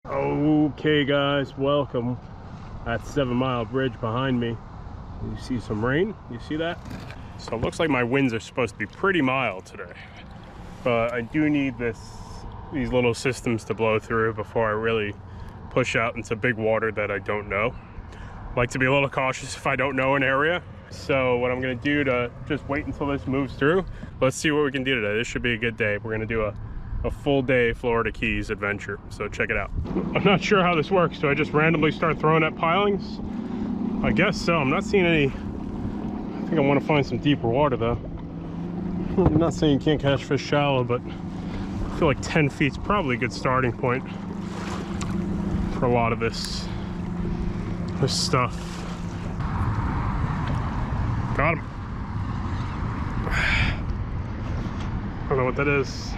Okay guys, welcome. That 7 Mile bridge behind me. You see some rain? You see that? So it looks like my winds are supposed to be pretty mild today. But I do need these little systems to blow through before I really push out into big water that I don't know. I like to be a little cautious if I don't know an area. So what I'm gonna do to just wait until this moves through, let's see what we can do today. This should be a good day. We're gonna do a full day Florida Keys adventure, so check it out. I'm not sure how this works. Do I just randomly start throwing at pilings? I guess so. I'm not seeing any. I think I want to find some deeper water though. I'm not saying you can't catch fish shallow, but I feel like 10 feet's probably a good starting point for a lot of this stuff. Got him. I don't know what that is.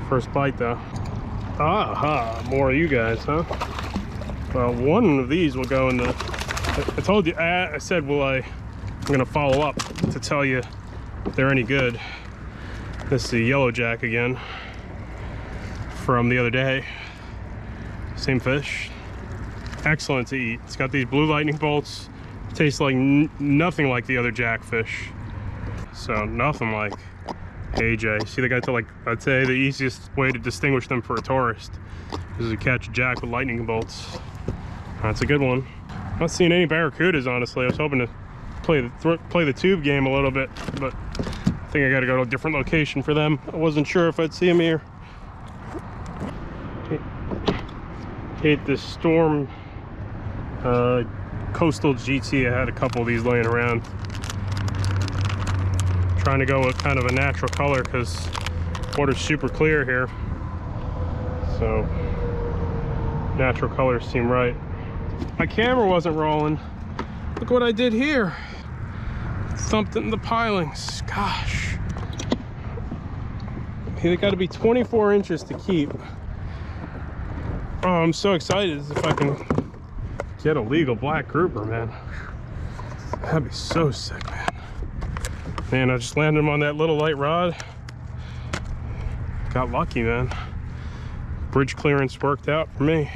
First bite though. Aha, more of you guys, huh? Well, one of these will go in the, I told you, I said, I'm gonna follow up to tell you if they're any good. This is a yellow jack again from the other day. Same fish. Excellent to eat. It's got these blue lightning bolts. Tastes like nothing like the other jackfish. So nothing like AJ. See the guy to, like, I'd say the easiest way to distinguish them for a tourist is to catch a jack with lightning bolts. That's a good one. I'm not seeing any barracudas, honestly. I was hoping to play the tube game a little bit, but I think I got to go to a different location for them. I wasn't sure if I'd see them here. Hate this storm coastal GT. I had a couple of these laying around. Trying to go with kind of a natural color because water's super clear here, so natural colors seem right. My camera wasn't rolling. Look what I did here. Thumped it in the pilings. Gosh, they got to be 24 inches to keep. Oh, I'm so excited if I can get a legal black grouper, man. That'd be so sick, man. Man, I just landed him on that little light rod. Got lucky, man. Bridge clearance worked out for me.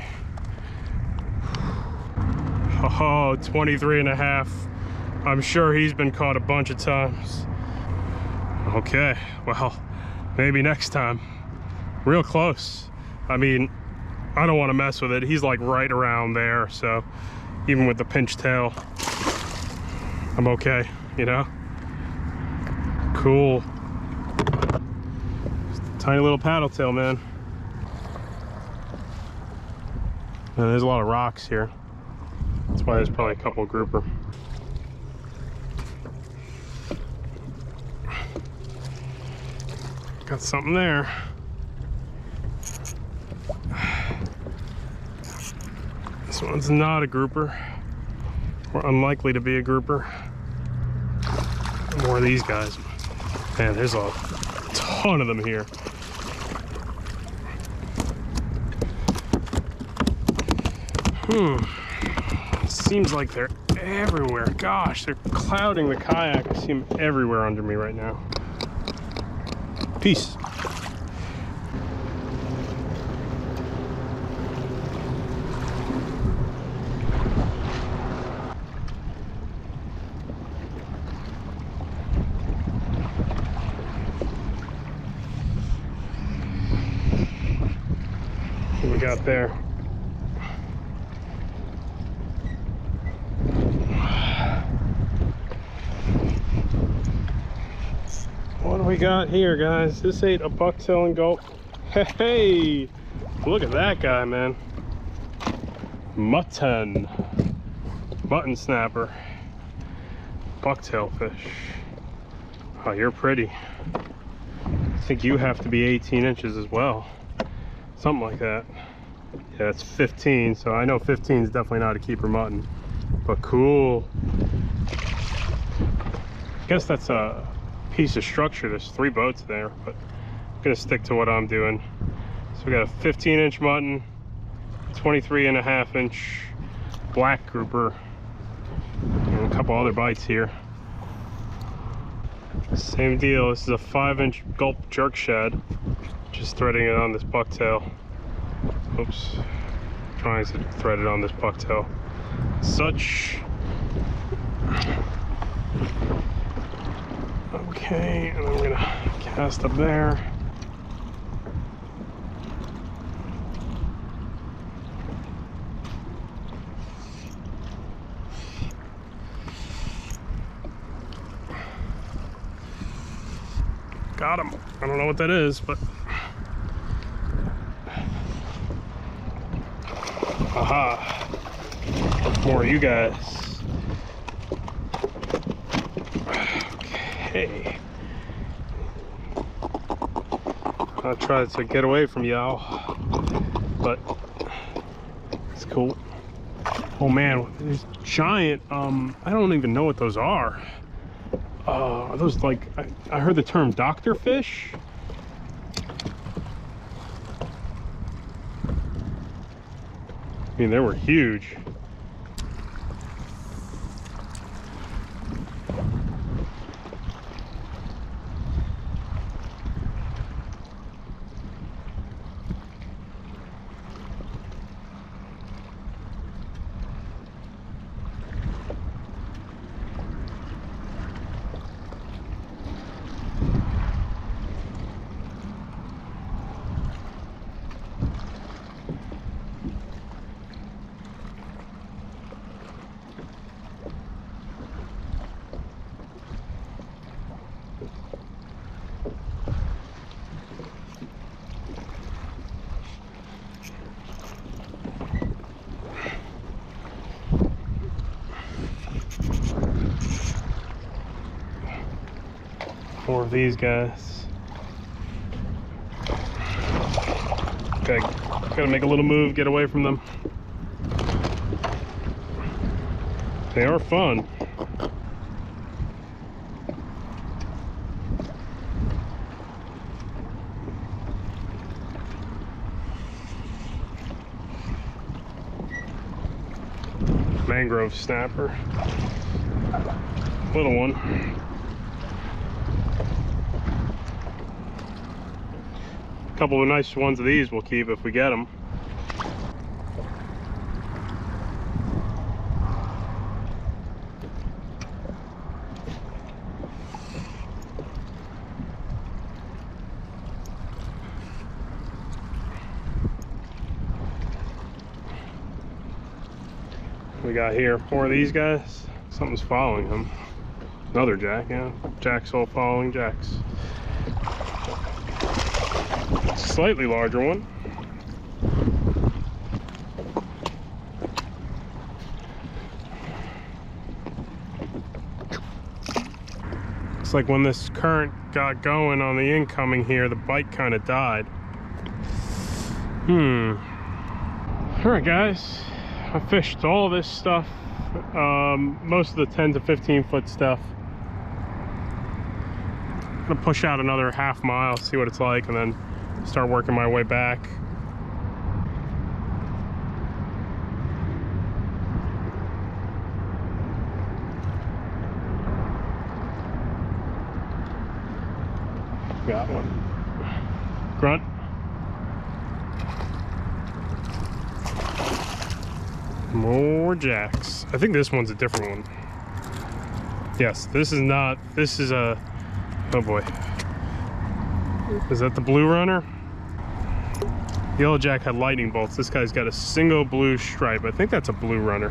Oh, 23 and a half. I'm sure he's been caught a bunch of times. Okay, well, maybe next time. Real close. I mean, I don't want to mess with it. He's like right around there, so even with the pinch tail, I'm okay, you know? Cool. Just a tiny little paddle tail, man. And there's a lot of rocks here. That's why there's probably a couple of grouper. Got something there. This one's not a grouper. Or unlikely to be a grouper. More of these guys. Man, there's a ton of them here. Seems like they're everywhere. Gosh, they're clouding the kayak. I see them everywhere under me right now. Peace. What we got there? What do we got here, guys? This ain't a bucktail and gulp. Hey, look at that guy, man. Mutton snapper, bucktail fish. Oh, you're pretty. I think you have to be 18 inches as well. Something like that. Yeah, it's 15, so I know 15 is definitely not a keeper mutton, but cool. I guess that's a piece of structure. There's 3 boats there, but I'm gonna stick to what I'm doing. So we got a 15-inch mutton, 23.5-inch black grouper, and a couple other bites here. Same deal. This is a 5-inch gulp jerk shad. Just threading it on this bucktail. Oops. Trying to thread it on this bucktail. Such. Okay, and I'm gonna cast up there. Got him. I don't know what that is, but aha. More of you guys. Okay. I'll try to get away from y'all, but it's cool. Oh man, there's giant, I don't even know what those are. Are those like, I heard the term doctor fish? I mean, they were huge. More of these guys. Okay, gotta make a little move, get away from them. They are fun. Mangrove snapper. Little one. A couple of nice ones of these we'll keep if we get them. We got here more of these guys. Something's following him. Another jack, yeah. Jack's all following jacks. Slightly larger one. Looks like when this current got going on the incoming here, the bite kind of died. Alright guys, I fished all this stuff, most of the 10 to 15 foot stuff. I'm gonna push out another half mile, see what it's like, and then start working my way back. Got one. Grunt. More jacks. I think this one's a different one. Yes, this is not, this is a, oh boy. Is that the blue runner? Yellow jack had lightning bolts. This guy's got a single blue stripe. I think that's a blue runner.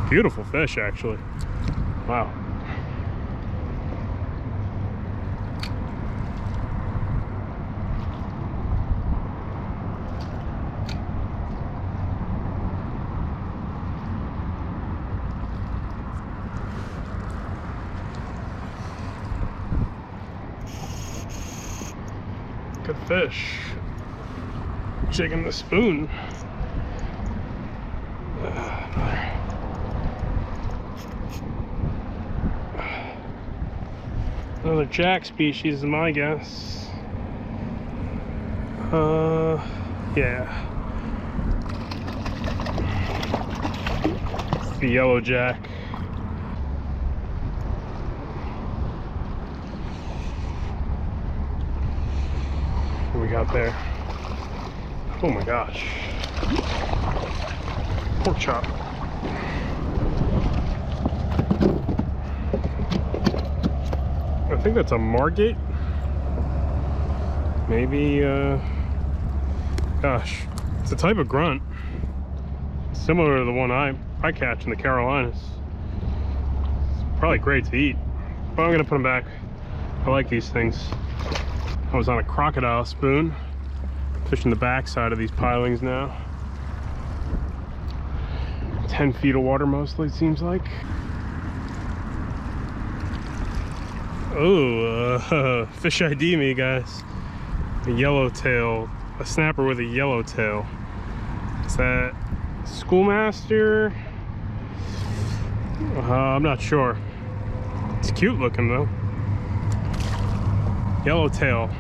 Beautiful fish, actually. Wow. Good fish. Jigging the spoon. Another jack species is my guess. Yeah. The yellow jack. What we got there? Oh my gosh. Pork chop. I think that's a margate. Maybe, gosh, it's a type of grunt. Similar to the one I catch in the Carolinas. It's probably great to eat, but I'm gonna put them back. I like these things. I was on a crocodile spoon, fishing the backside of these pilings now. 10 feet of water mostly, it seems like. Oh, fish ID me, guys. A yellowtail, a snapper with a yellowtail. Is that schoolmaster? I'm not sure. It's cute looking though. Yellowtail.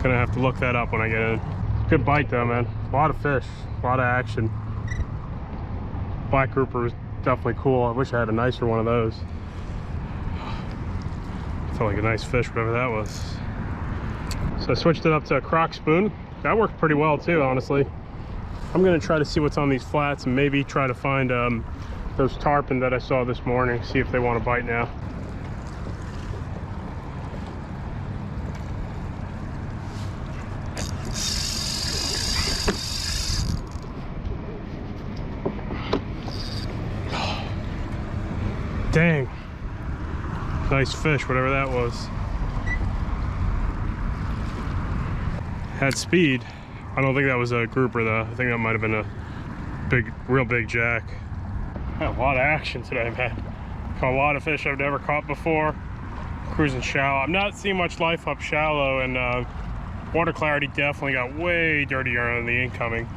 Gonna have to look that up when I get in. Good bite though, man. A lot of fish, a lot of action. Black grouper is definitely cool. I wish I had a nicer one of those. Felt like a nice fish, whatever that was. So I switched it up to a croc spoon. That worked pretty well too, honestly. I'm gonna try to see what's on these flats and maybe try to find those tarpon that I saw this morning, see if they want to bite now. Dang. Nice fish, whatever that was. Had speed. I don't think that was a grouper though. I think that might have been a big, real big jack. Had a lot of action today, man. Caught a lot of fish I've never caught before. Cruising shallow. I'm not seeing much life up shallow, and water clarity definitely got way dirtier on the incoming.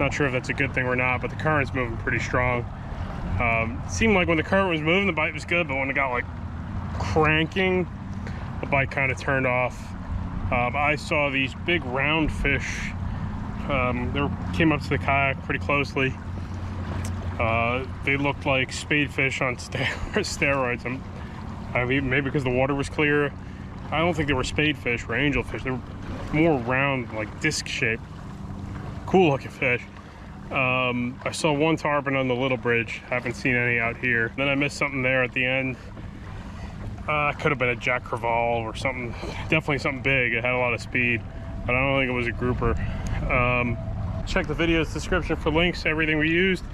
Not sure if that's a good thing or not, but the current's moving pretty strong. Seemed like when the current was moving, the bite was good, but when it got like cranking, the bite kind of turned off. I saw these big round fish. They came up to the kayak pretty closely. They looked like spadefish on steroids. I mean, maybe because the water was clear. I don't think they were spadefish or angelfish. They were more round, like disc shaped. Cool looking fish. I saw one tarpon on the little bridge. Haven't seen any out here. Then I missed something there at the end. Could have been a jack crevalle or something. Definitely something big. It had a lot of speed, but I don't think it was a grouper. Check the video's description for links to everything we used.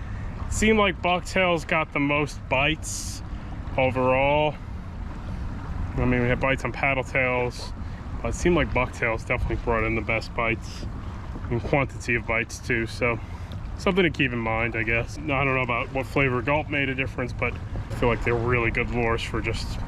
It seemed like bucktails got the most bites overall. I mean, we had bites on paddle tails, but it seemed like bucktails definitely brought in the best bites and quantity of bites too. So something to keep in mind, I guess. I don't know about what flavor gulp made a difference, but I feel like they're really good lures for just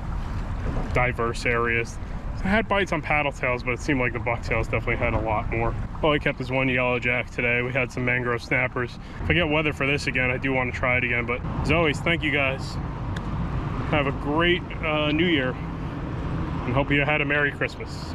diverse areas. I had bites on paddle tails, but it seemed like the bucktails definitely had a lot more. Well, I kept this one yellow jack today. We had some mangrove snappers. If I get weather for this again, I do want to try it again. But as always, thank you guys. Have a great New Year, and hope you had a Merry Christmas.